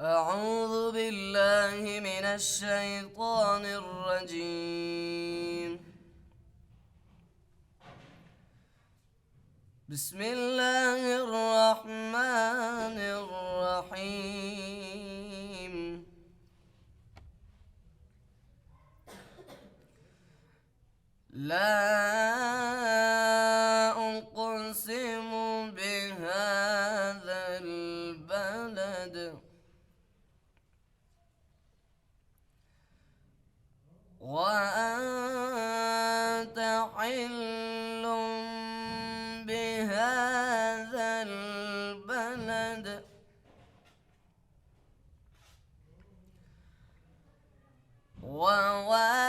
أعوذ بالله من الشيطان الرجيم. بسم الله الرحمن الرحيم. لا أقسم بهذا البلد وأنت حل بهذا البلد ووالد